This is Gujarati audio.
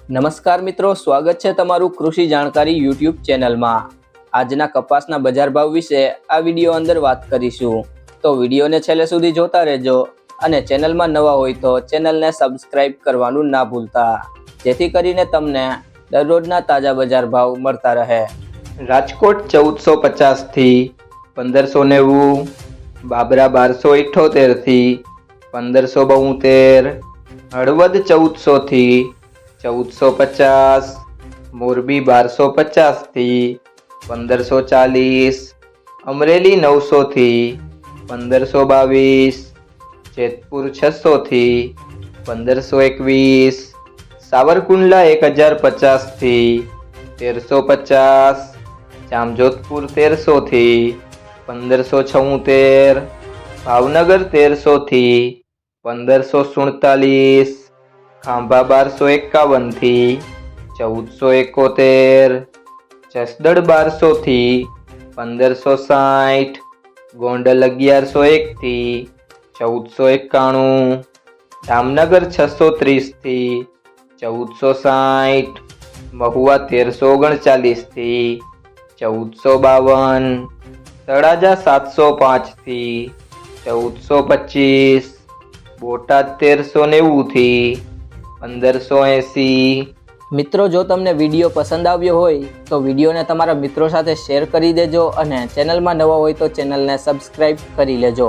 નમસ્કાર મિત્રો, સ્વાગત છે તમારું કૃષિ જાણકારી યુટ્યુબ ચેનલમાં। આજના કપાસના બજાર ભાવ વિશે આ વિડીયો અંદર વાત કરીશું, તો વિડીયોને છેલ્લે સુધી જોતા રહેજો અને ચેનલમાં નવા હોય તો ચેનલને સબસ્ક્રાઇબ કરવાનું ના ભૂલતા, જેથી કરીને તમને દરરોજના તાજા બજાર ભાવ મળતા રહે। રાજકોટ 1450 થી 1590, બાબરા 1278 થી 1572, હળવદ 1400 થી 1450, મોરબી 1250 થી 1540, અમરેલી 900 થી 1522, જેતપુર 600 થી 1521, સાવરકુંડલા 1050 થી 1350, જામજોધપુર 1300 થી 1576, ભાવનગર 1300 થી 1547, ખાંભા 1251 થી 1471, જસદણ 1200 થી 1560, ગોંડલ 1101 થી 1491, જામનગર 630 થી 1460, મહુવા 1339 થી 1452, તળાજા 705 થી 1425, બોટાદ 1390 થી 1580। મિત્રો, જો તમને વિડીયો પસંદ આવ્યો હોય તો વિડીયોને તમારા મિત્રો સાથે શેર કરી દેજો અને ચેનલમાં નવા હોય તો ચેનલને સબસ્ક્રાઇબ કરી લેજો।